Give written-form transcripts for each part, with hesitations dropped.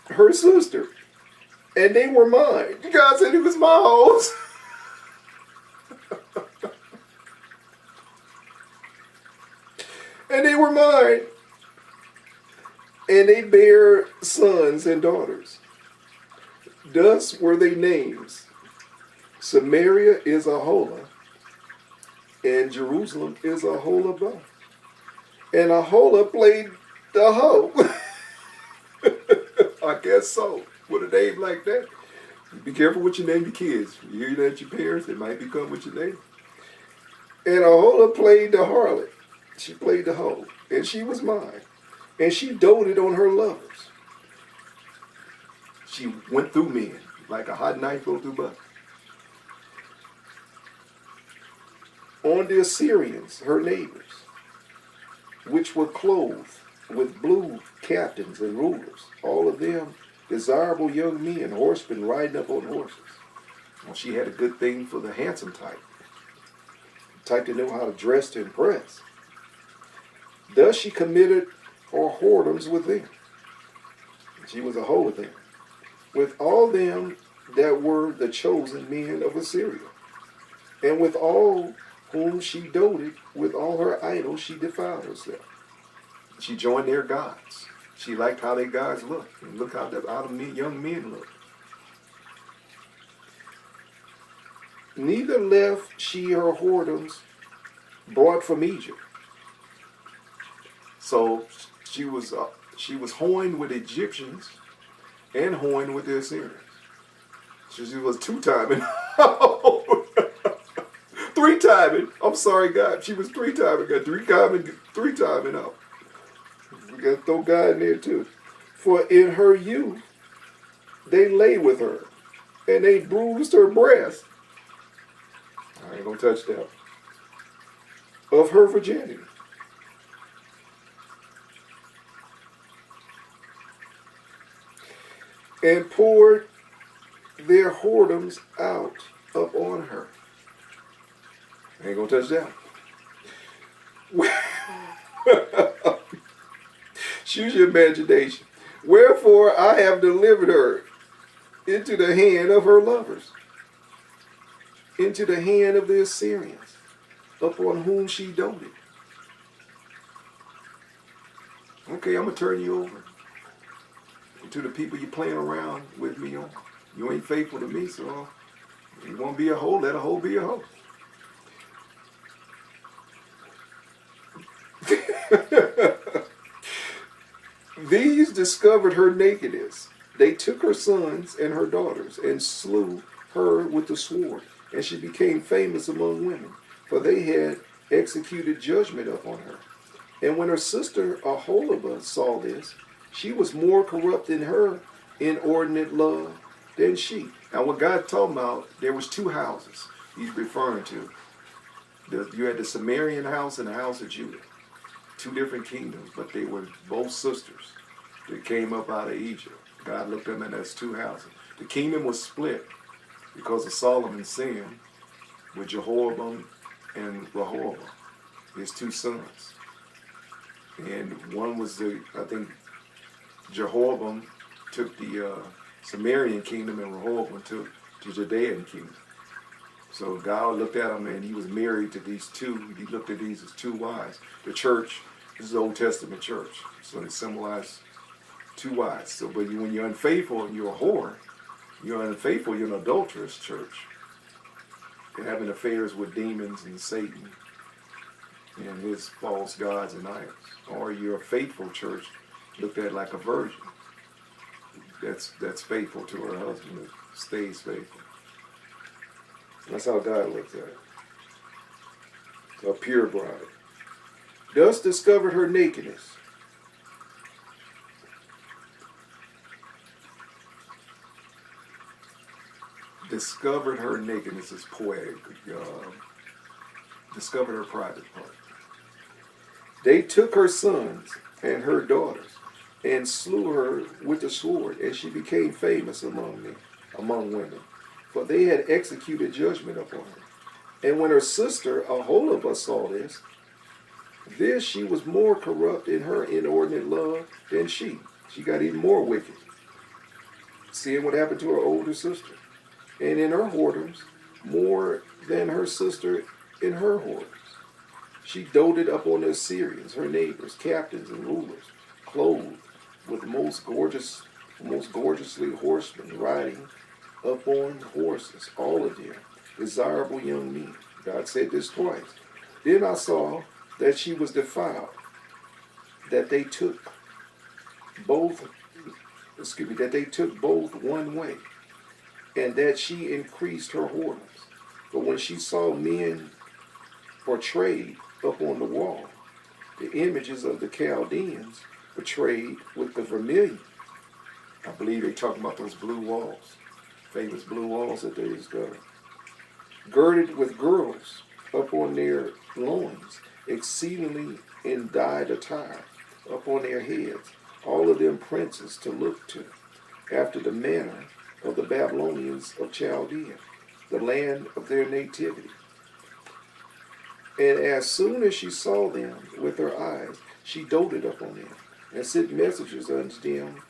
her sister, and they were mine. God said it was my hoes. And they were mine. And they bare sons and daughters. Thus were their names. Samaria is Aholah, and Jerusalem is Aholabah. And Aholah played the hoe. I guess so. With a name like that. Be careful what you name your kids. You hear that your parents, it might become what you name. And Aholah played the harlot. She played the hoe. And she was mine. And she doted on her lovers. She went through men like a hot knife go through butter. On the Assyrians, her neighbors, which were clothed with blue captains and rulers, all of them desirable young men, horsemen riding up on horses. Well, she had a good thing for the handsome type to know how to dress to impress. Thus she committed her whoredoms with them. She was a hoe with them. With all them that were the chosen men of Assyria. And with all whom she doted, with all her idols she defiled herself. She joined their gods. She liked how their gods looked. And look how the young men looked. Neither left she her whoredoms brought from Egypt. So she was hoeing with Egyptians and hoeing with the Assyrians. So she was two-timing. Three-timing. I'm sorry, God. She was three-timing. Three-timing out. We got to throw God in there too. For in her youth they lay with her, and they bruised her breast. I ain't gonna touch that. Of her virginity. And poured their whoredoms out upon her. I ain't gonna touch that. Choose your imagination. Wherefore I have delivered her into the hand of her lovers, into the hand of the Assyrians, upon whom she doted. Okay, I'm going to turn you over to the people you're playing around with me on. You ain't faithful to me, so you want to be a hoe, let a hoe be a hoe. These discovered her nakedness. They took her sons and her daughters and slew her with the sword, and she became famous among women, for they had executed judgment upon her. And when her sister Aholibah saw this, she was more corrupt in her inordinate love than she. Now what God's talking about, there was two houses he's referring to. You had the Sumerian house and the house of Judah. Two different kingdoms, but they were both sisters that came up out of Egypt. God looked at them as two houses. The kingdom was split because of Solomon's sin with Jehoram and Rehoboam, his two sons. And one was I think Jehoram took the Sumerian kingdom and Rehoboam took the Judean kingdom. So God looked at him and he was married to these two. He looked at these as two wives. The church, this is the Old Testament church. So it symbolized two wives. So, but when you're unfaithful and you're a whore, you're unfaithful, you're an adulterous church. You're having affairs with demons and Satan and his false gods and idols. Or you're a faithful church, looked at like a virgin. That's faithful to her husband, that stays faithful. That's how God looks at it. A pure bride. Thus discovered her nakedness. Discovered her nakedness is poetic. Discovered her private part. They took her sons and her daughters and slew her with the sword, and she became famous among women. For they had executed judgment upon her. And when her sister Aholibah saw this, she was more corrupt in her inordinate love than she. She got even more wicked. seeing what happened to her older sister. And in her whoredoms, more than her sister in her whoredoms. She doted upon the Assyrians, her neighbors, captains and rulers, clothed with most gorgeously horsemen riding upon horses, all of them desirable young men. God said this twice. Then I saw that she was defiled, that they took both one way, and that she increased her whoredoms. But when she saw men portrayed up on the wall, the images of the Chaldeans portrayed with the vermilion. I believe they're talking about those blue walls, famous blue walls that they discovered. Girded with girdles up on their loins, exceedingly in dyed attire upon their heads, all of them princes to look to, after the manner of the Babylonians of Chaldea, the land of their nativity. And as soon as she saw them with her eyes, she doted upon them, and sent messengers unto them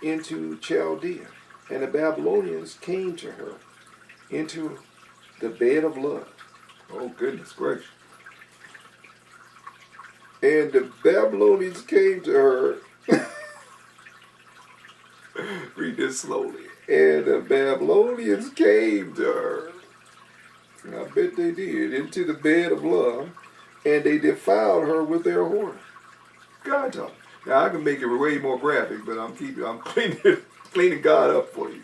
into Chaldea. And the Babylonians came to her into the bed of love. Oh, goodness gracious. And the Babylonians came to her. Read this slowly. And the Babylonians came to her. And I bet they did. Into the bed of love. And they defiled her with their whoredom. God talk. Now I can make it way more graphic, but I'm cleaning God up for you.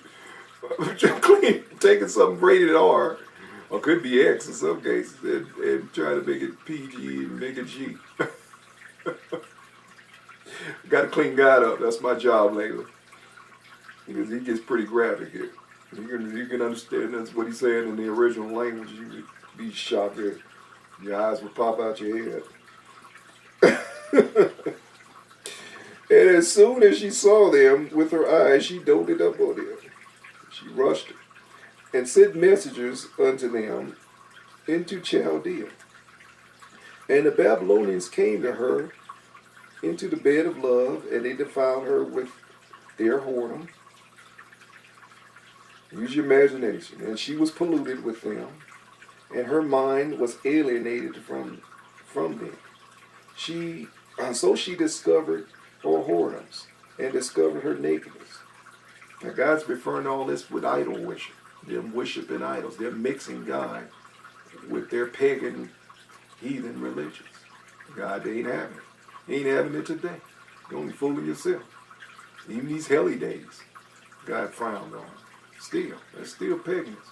Taking something rated R, or could be X in some cases, and trying to make it PG and make it G. Got to clean God up. That's my job lately. Because he gets pretty graphic here. You can understand that's what he's saying in the original language. You would be shocked that your eyes would pop out your head. And as soon as she saw them with her eyes, she doted up on them. She rushed and sent messengers unto them into Chaldea. And the Babylonians came to her into the bed of love, and they defiled her with their whoredom. Use your imagination. And she was polluted with them, and her mind was alienated from them. So she discovered her whoredoms and discovered her nakedness. Now God's referring to all this with idol worship. Them worshiping idols. They're mixing God with their pagan, heathen religions. God ain't having it. He ain't having it today. You're only fooling yourself. Even these helly days, God frowned on. Still, they're still pagans.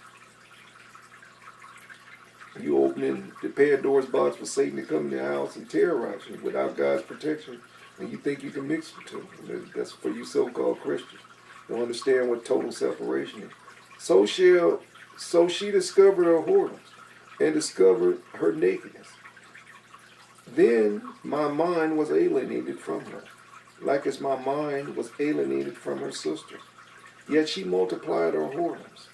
You opening the Pandora's box for Satan to come in your house and terrorize you without God's protection, and you think you can mix the two. That's for you so-called Christians. You don't understand what total separation is. So she discovered her whoredoms and discovered her nakedness. Then my mind was alienated from her, like as my mind was alienated from her sister. Yet she multiplied her whoredoms,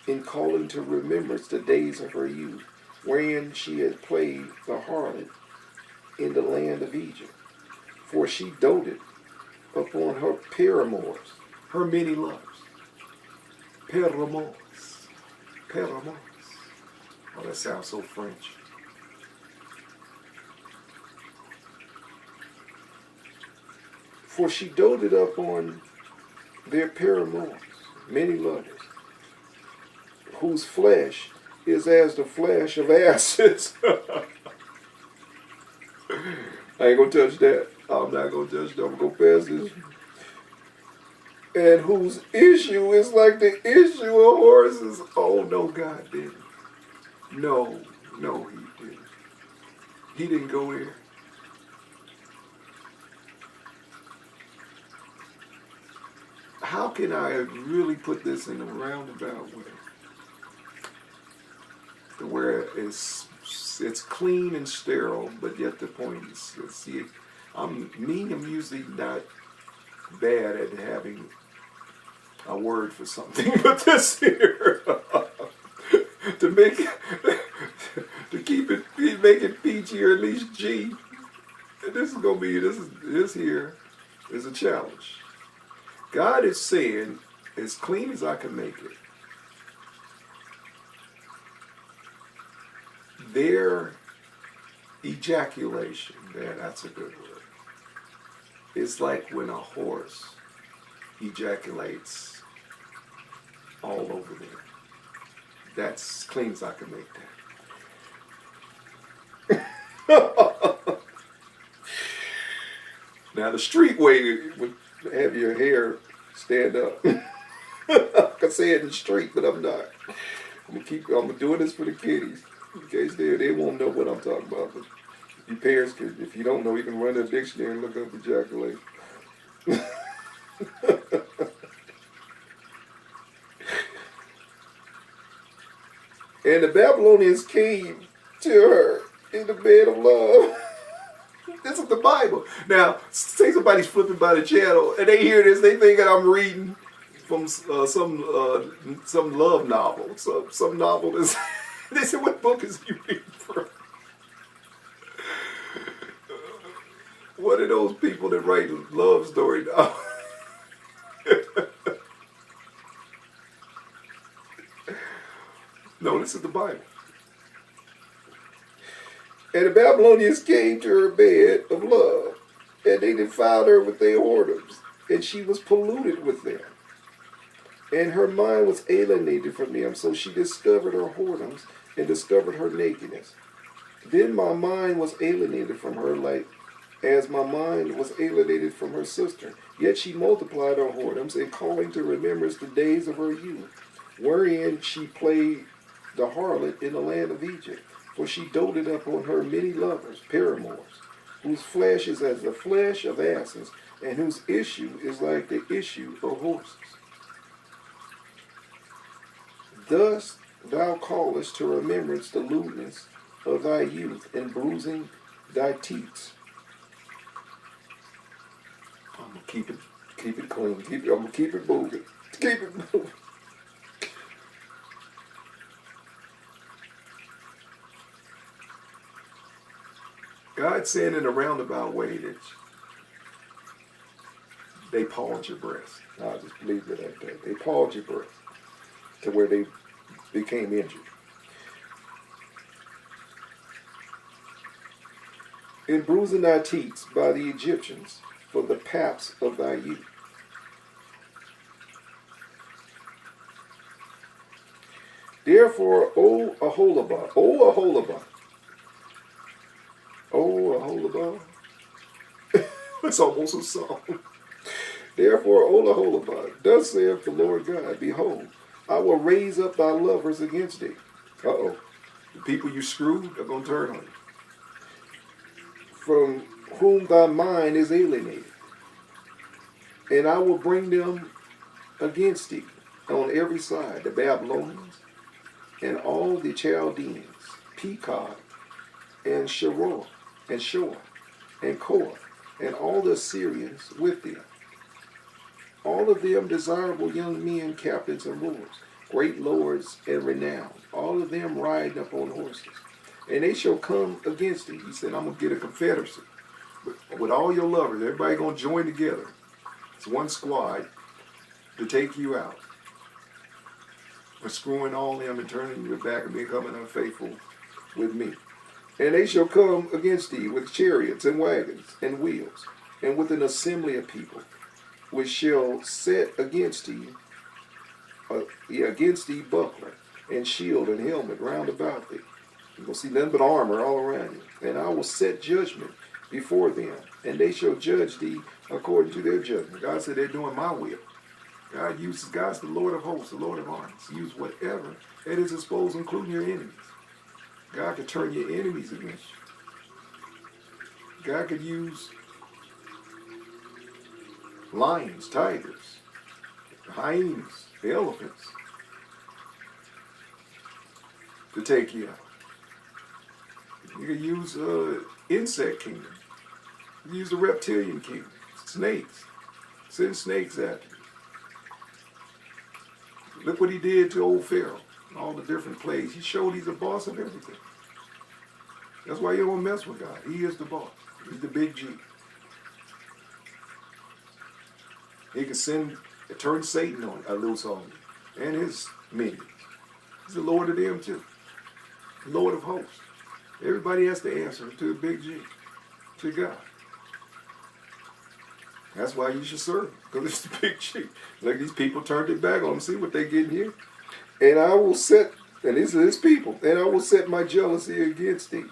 in calling to remembrance the days of her youth, wherein she had played the harlot in the land of Egypt. For she doted upon her paramours, her many lovers. Paramours. Oh, that sounds so French. For she doted upon their paramours, many lovers, whose flesh is as the flesh of asses. I ain't gonna touch that. I'm not gonna touch that. I'm gonna go past this. And whose issue is like the issue of horses. Oh, no, God didn't. No, he didn't. He didn't go there. How can I really put this in a roundabout way? Where it's clean and sterile, but yet the point is, see, I'm usually not bad at having a word for something, but this here, to make it PG or at least G, this here is a challenge. God is saying, as clean as I can make it, their ejaculation, that's a good word. It's like when a horse ejaculates all over there. That's clean as I can make that. Now the street way would have your hair stand up. I can say it in the street, but I'm not. I'm doing this for the kiddies. In case they won't know what I'm talking about. But your parents can, if you don't know, you can run the dictionary and look up ejaculation. And the Babylonians came to her in the bed of love. This is the Bible. Now, say somebody's flipping by the channel and they hear this, they think that I'm reading from some love novel, some novel that's. They said, "What book is he reading from?" One of those people that write love story novels. No, this is the Bible. And the Babylonians came to her bed of love, and they defiled her with their whoredoms, and she was polluted with them. And her mind was alienated from them, so she discovered her whoredoms and discovered her nakedness. Then my mind was alienated from her, like as my mind was alienated from her sister. Yet she multiplied her whoredoms, and calling to remembrance the days of her youth, wherein she played the harlot in the land of Egypt. For she doted upon her many lovers, paramours, whose flesh is as the flesh of asses, and whose issue is like the issue of horses. Thus thou callest to remembrance the lewdness of thy youth, and bruising thy teats. I'm gonna keep it clean. I'm gonna keep it moving. Keep it moving. God's saying in a roundabout way that they pawed your breast. I'll just leave it at that. They pawed your breast to where they became injured. In bruising thy teats by the Egyptians for the paps of thy youth. Therefore, O Aholabah, it's almost a song. Therefore, O Aholabah, thus saith the Lord God, behold, I will raise up thy lovers against thee. The people you screwed are going to turn on you. From whom thy mind is alienated. And I will bring them against thee on every side, the Babylonians, and all the Chaldeans, Pekod, and Shor, and Koa, and all the Assyrians with them. All of them desirable young men, captains and rulers, great lords and renowned, all of them riding upon horses. And they shall come against thee. He said, I'm going to get a confederacy with all your lovers. Everybody going to join together. It's one squad to take you out. For screwing all them and turning your back and becoming unfaithful with me. And they shall come against thee with chariots and wagons and wheels, and with an assembly of people, which shall set against thee buckler and shield and helmet round about thee. You will see nothing but armor all around you. And I will set judgment before them, and they shall judge thee according to their judgment. God said they're doing my will. God's the Lord of hosts, the Lord of armies. Use whatever at his disposal, including your enemies. God could turn your enemies against you. God could use lions, tigers, hyenas, elephants to take you out. You could use insect kingdom. You can use the reptilian kingdom. Snakes. Send snakes after you. Look what he did to old Pharaoh. All the different plagues. He showed he's the boss of everything. That's why you don't mess with God. He is the boss. He's the big G. He can turn Satan loose on you and his minions. He's the Lord of them too. Lord of hosts. Everybody has to answer to the big G, to God. That's why you should serve him, because it's the big G. Like these people turned it back on him. See what they getting here? And I will set, and these are his people, and I will set my jealousy against thee.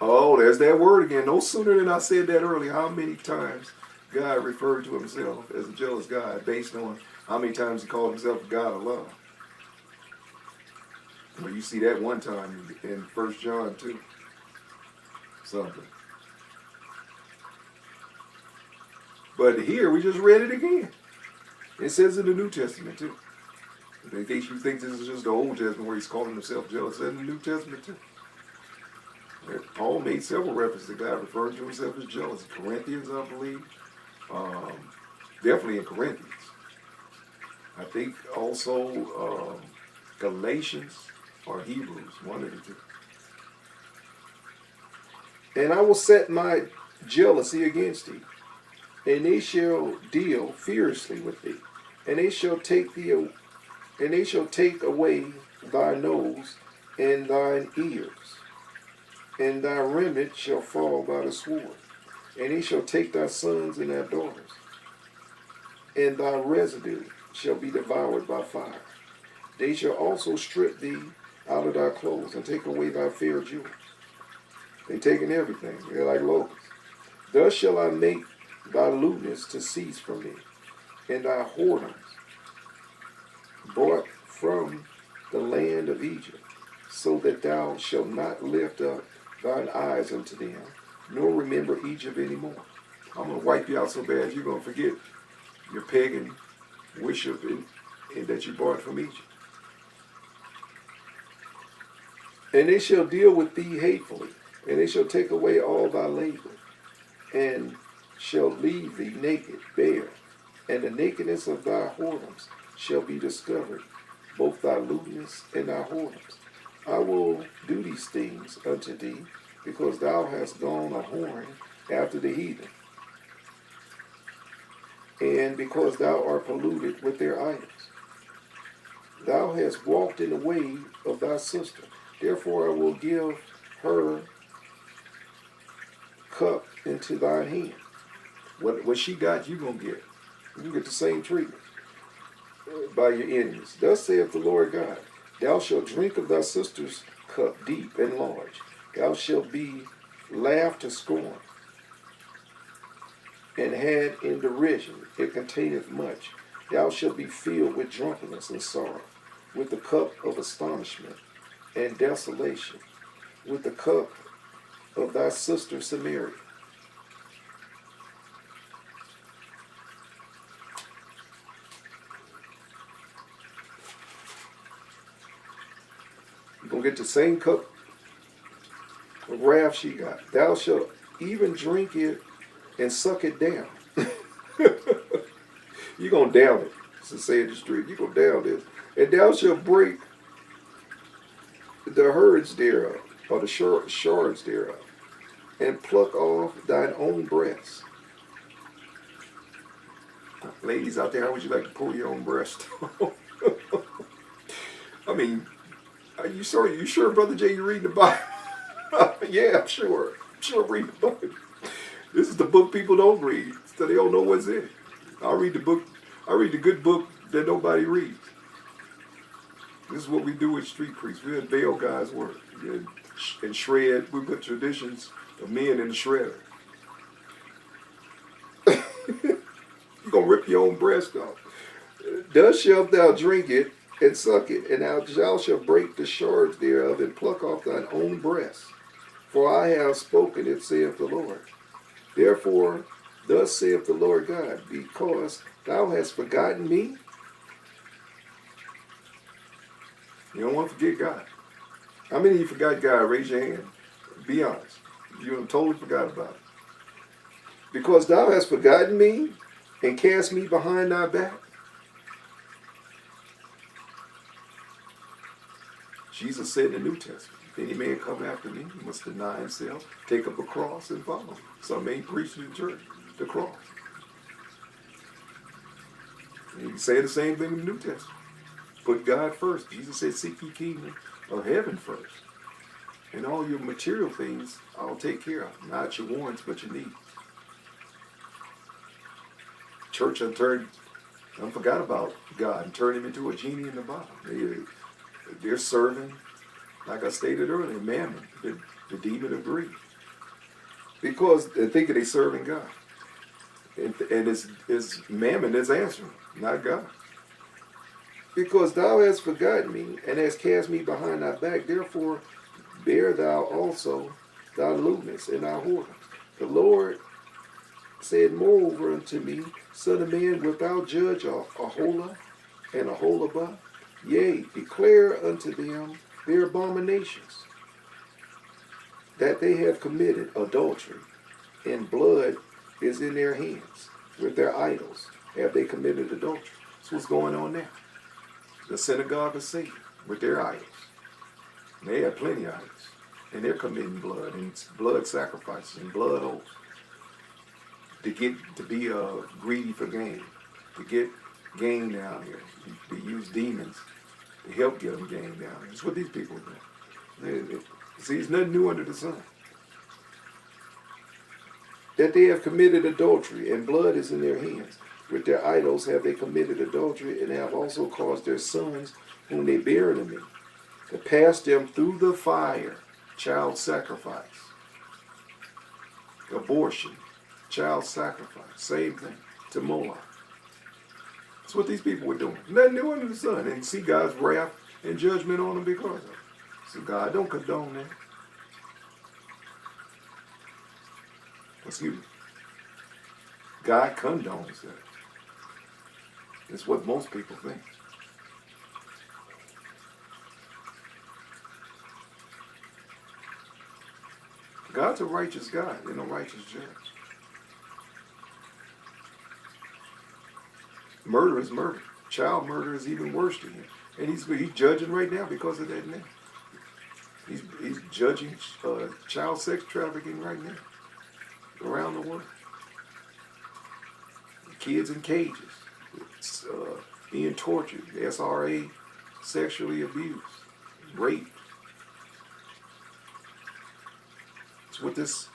Oh, there's that word again. No sooner than I said that earlier. How many times God referred to himself as a jealous God based on how many times he called himself a God of love? Well, you see that one time in 1 John 2. Something. But here, we just read it again. It says in the New Testament too. In case you think this is just the Old Testament where he's calling himself jealous, it's in the New Testament too. Paul made several references to God referring to himself as jealous. Corinthians, I believe. Definitely in Corinthians. I think also Galatians or Hebrews, one of the two. And I will set my jealousy against thee, and they shall deal fiercely with thee, and they shall take thee, and they shall take away thy nose and thine ears, and thy remnant shall fall by the sword, and they shall take thy sons and thy daughters, and thy residue shall be devoured by fire. They shall also strip thee out of thy clothes, and take away thy fair jewels. They taking everything. They're like locusts. Thus shall I make thy lewdness to cease from thee, and thy whoredoms brought from the land of Egypt, so that thou shalt not lift up thine eyes unto them, nor remember Egypt anymore. I'm going to wipe you out so bad you're going to forget your pagan worship and that you brought from Egypt. And they shall deal with thee hatefully, and they shall take away all thy labor, and shall leave thee naked, bare, and the nakedness of thy whoredoms shall be discovered, both thy lewdness and thy whoredoms. I will do these things unto thee, because thou hast gone a whoring after the heathen, and because thou art polluted with their idols. Thou hast walked in the way of thy sister. Therefore I will give her cup into thine hand. What she got, you're going to get. You get the same treatment by your enemies. Thus saith the Lord God, thou shalt drink of thy sister's cup deep and large. Thou shalt be laughed to scorn, and had in derision. It containeth much. Thou shalt be filled with drunkenness and sorrow, with the cup of astonishment and desolation, with the cup of thy sister Samaria. You're going to get the same cup of wrath she got. Thou shalt even drink it and suck it down. You're going to down it. To say in the street, you're going to down this. And thou shalt break the herds thereof, or the shards thereof, and pluck off thine own breast. Ladies out there, how would you like to pull your own breast? I mean, are you sure, Brother Jay, you reading the Bible? Yeah, I'm sure. I'm sure I'm reading the Bible. This is the book people don't read, so they don't know what's in it. I read the book. I read the good book that nobody reads. This is what we do with street priests. We unveil God's word and shred. We put traditions of men in the shredder. You're going to rip your own breast off. Thus shalt thou drink it and suck it, and thou shalt break the shards thereof and pluck off thine own breast. For I have spoken it, saith the Lord. Therefore, thus saith the Lord God, because thou hast forgotten me. You don't want to forget God. How many of you forgot God? Raise your hand. Be honest. You have totally forgot about it. Because thou hast forgotten me and cast me behind thy back. Jesus said in the New Testament, if any man come after me, he must deny himself, take up a cross and follow me. Some ain't preaching in church, the cross. You can say the same thing in the New Testament. Put God first. Jesus said, seek ye kingdom of heaven first. And all your material things, I'll take care of. Not your wants, but your needs. Church forgot about God and turned him into a genie in the bottle. They're serving, like I stated earlier, mammon, the demon of greed. Because they're thinking they're serving God. And it's mammon that's answering, not God. Because thou hast forgotten me, and hast cast me behind thy back, therefore bear thou also thy lewdness and thy whoredom. The Lord said moreover unto me, Son of man, wilt thou judge Aholah and Aholabah? Yea, declare unto them their abominations, that they have committed adultery, and blood is in their hands. With their idols have they committed adultery. That's what's going on now. The synagogue of Satan with their idols. And they have plenty of idols. And they're committing blood and blood sacrifices and blood oaths to be greedy for gain, to get gain down here. They use demons to help get them gain down here. That's what these people do. See, there's nothing new under the sun. That they have committed adultery, and blood is in their hands. With their idols have they committed adultery, and have also caused their sons, whom they bear unto me, to pass them through the fire, child sacrifice, abortion, child sacrifice, same thing, to Moloch. That's what these people were doing. Nothing new under the sun. And see God's wrath and judgment on them because of it. So God don't condone that. Excuse me. God condones that. That's what most people think. God's a righteous God and a righteous judge. Murder is murder. Child murder is even worse to him. And he's judging right now because of that now. He's judging child sex trafficking right now around the world. Kids in cages, being tortured, SRA, sexually abused, raped. It's what this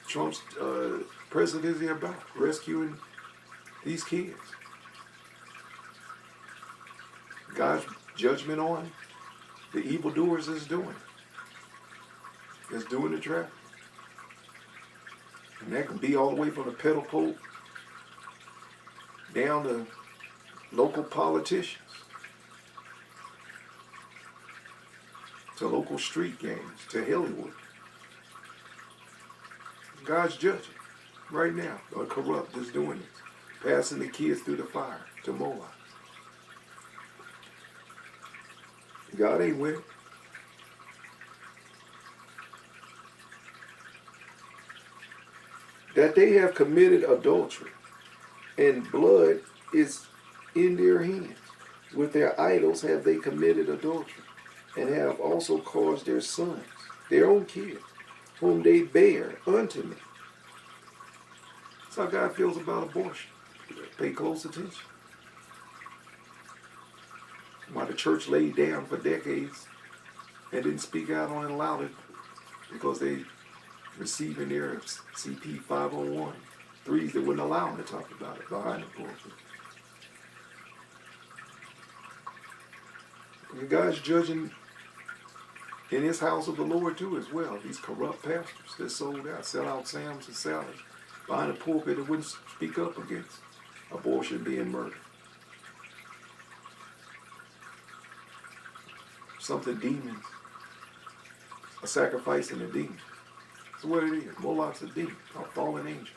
Trump's presidency is about, rescuing these kids. God's judgment on the evildoers is doing it. It's doing the traffic. And that can be all the way from the pedal pope down to local politicians, to local street gangs, to Hollywood. God's judging right now. A corrupt is doing this, passing the kids through the fire to Moloch. God ain't with it. That they have committed adultery, and blood is in their hands. With their idols have they committed adultery, and have also caused their sons, their own kids, whom they bear unto me. That's how God feels about abortion. Pay close attention. Why the church laid down for decades and didn't speak out on it and allow it, because they receiving their CP 501 threes that wouldn't allow them to talk about it behind the pulpit. And God's judging in his house of the Lord too as well. These corrupt pastors that sold out, sell out Sam's and Sally's behind the pulpit that wouldn't speak up against abortion being murder. Something demons are sacrificing a demon. That's what it is. Moloch's a demon, a fallen angel.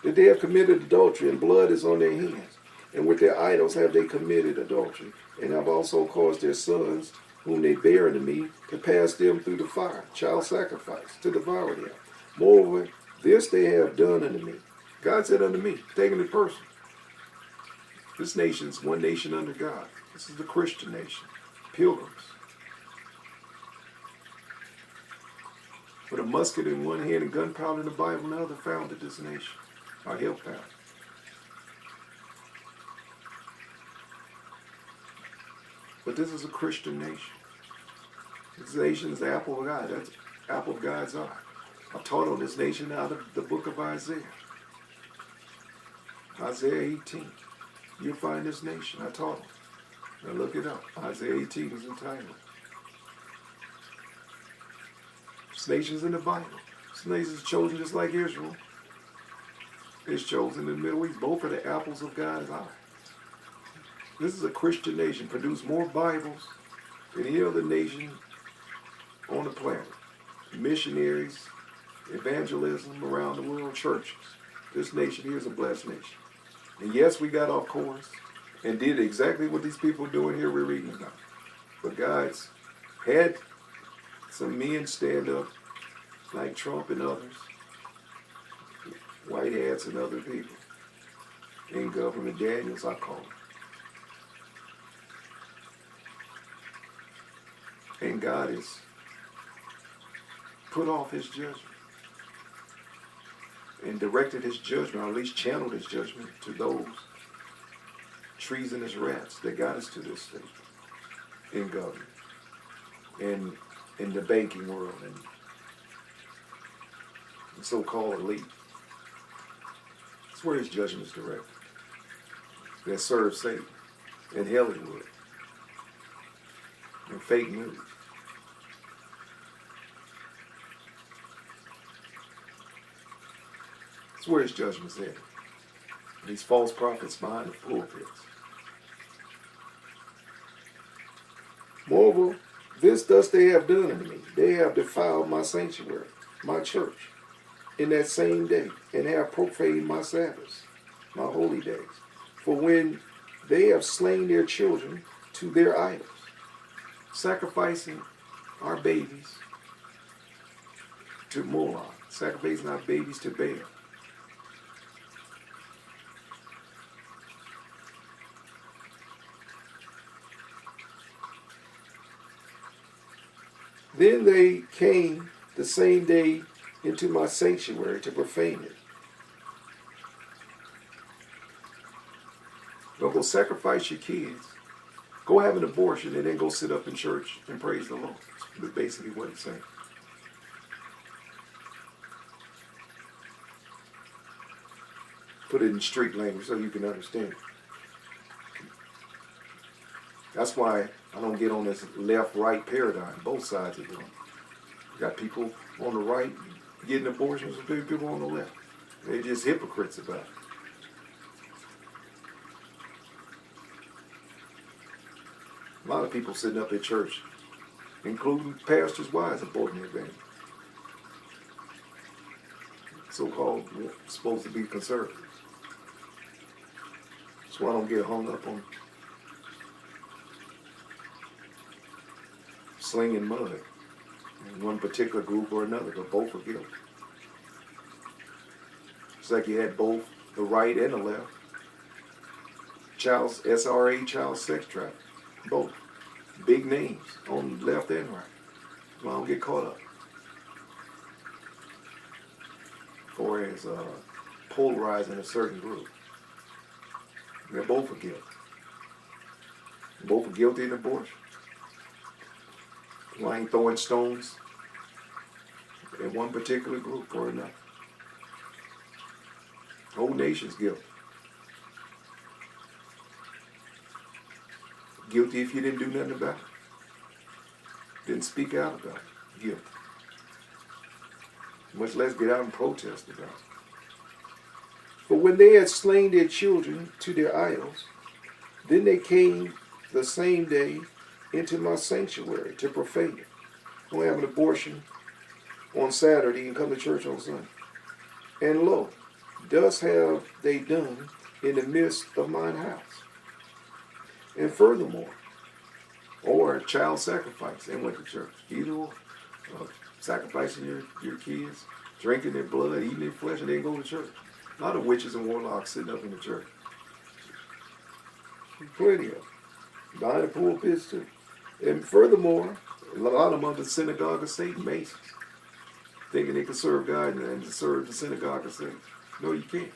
That they have committed adultery, and blood is on their hands. And with their idols have they committed adultery, and have also caused their sons, whom they bear unto me, to pass them through the fire, child sacrifice, to devour them. Moreover, this they have done unto me. God said unto me, taking it personal. This nation's one nation under God. This is the Christian nation. Pilgrims. with a musket in one hand and gunpowder in the Bible in the other, founded this nation, or helped found. But this is a Christian nation. This nation is the apple of God. That's the apple of God's eye. I taught on this nation out of the book of Isaiah. Isaiah 18. You'll find this nation. I taught them. Now look it up. Isaiah 18 is entitled. This nation's in the Bible. This nation's chosen just like Israel. It's chosen in the Middle East. Both are the apples of God's eye. This is a Christian nation. Produced more Bibles than any other nation on the planet. Missionaries, evangelism around the world, churches. This nation here is a blessed nation. And yes, we got off course and did exactly what these people are doing here we're reading about. But God's had some men stand up like Trump and others, white hats and other people, in government, Daniels I call them. And God has put off his judgment and directed his judgment, or at least channeled his judgment to those treasonous rats that got us to this state in government and in the banking world and the so-called elite. That's where his judgment is directed. That serve Satan and Hollywood and fake news. That's where his judgment's at. These false prophets behind the pulpits. Moreover, this thus they have done unto me. They have defiled my sanctuary, my church, in that same day, and have profaned my Sabbaths, my holy days. For when they have slain their children to their idols, sacrificing our babies to Moloch, sacrificing our babies to Baal. Then they came the same day into my sanctuary to profane it. Don't go sacrifice your kids. Go have an abortion and then go sit up in church and praise the Lord. That's basically what it's saying. Put it in street language so you can understand. That's why I don't get on this left-right paradigm. Both sides are doing it. You got people on the right getting abortions and people on the left. They're just hypocrites about it. A lot of people sitting up at church, including pastors' wives, aborting their babies. So-called supposed to be conservatives. That's why I don't get hung up on slinging mud in one particular group or another, but both are guilty. It's like you had both the right and the left. SRA, child sex trafficking. Both. Big names on the left and right. So I don't get caught up. Or as polarizing a certain group. They're both are guilty. Both are guilty in abortion. Well, I ain't throwing stones in one particular group or another. The whole nation's guilty. Guilty if you didn't do nothing about it. Didn't speak out about it. Guilty. Much less get out and protest about it. But when they had slain their children to their idols, then they came the same day into my sanctuary to profane it. Don't have an abortion on Saturday and come to church on Sunday. And lo, thus have they done in the midst of mine house. And furthermore, or child sacrifice and went to church. Either or. Sacrificing your kids, drinking their blood, eating their flesh, and then go to church. A lot of witches and warlocks sitting up in the church. Plenty of them. Behind the pulpits too. And furthermore, a lot of them are the synagogue of Satan, Masons. thinking they can serve God and serve the synagogue of Satan. No, you can't.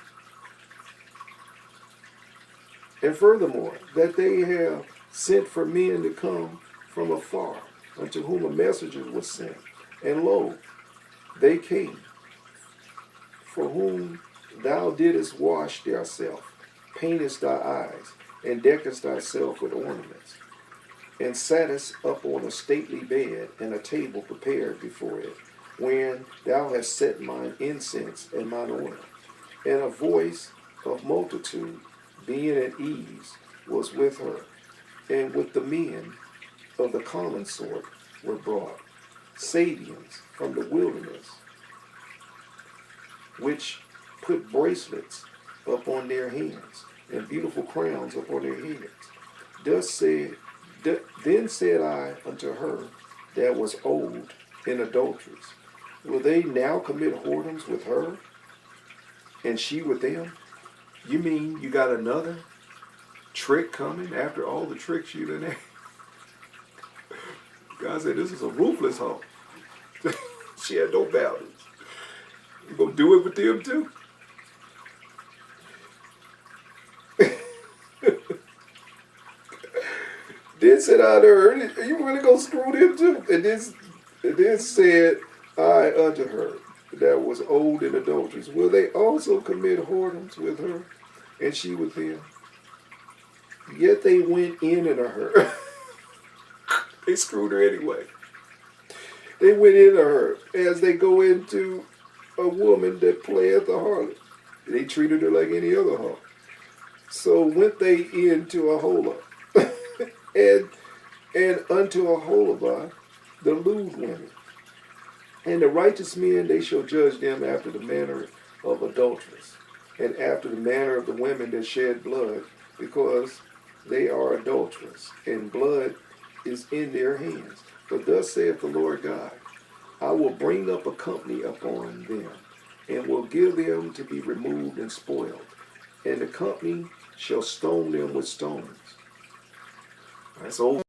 And furthermore, that they have sent for men to come from afar, unto whom a messenger was sent. And lo, they came, for whom thou didst wash thyself, paintest thy eyes, and deckest thyself with ornaments, and sattest up on a stately bed, and a table prepared before it, wherein thou hast set mine incense and mine oil. And a voice of multitude, being at ease, was with her, and with the men of the common sort were brought, Sabians from the wilderness, which put bracelets upon their hands, and beautiful crowns upon their heads. Then said I unto her that was old in adulteries, will they now commit whoredoms with her, and she with them? You mean you got another trick coming after all the tricks you done had? God said, this is a ruthless hoe. She had no boundaries. You gonna do it with them too? Then said I to her, you really gonna screw them too? And then said I unto her that was old in adulteries, will they also commit whoredoms with her, and she with them? Yet they went in unto her. They screwed her anyway. They went into her as they go into a woman that playeth the harlot. They treated her like any other hoe. So went they into a hola, and unto a holabah, the lewd women. And the righteous men, they shall judge them after the manner of adulterers, and after the manner of the women that shed blood, because they are adulterers, and blood is in their hands. But thus saith the Lord God, I will bring up a company upon them, and will give them to be removed and spoiled, and the company shall stone them with stones. That's old.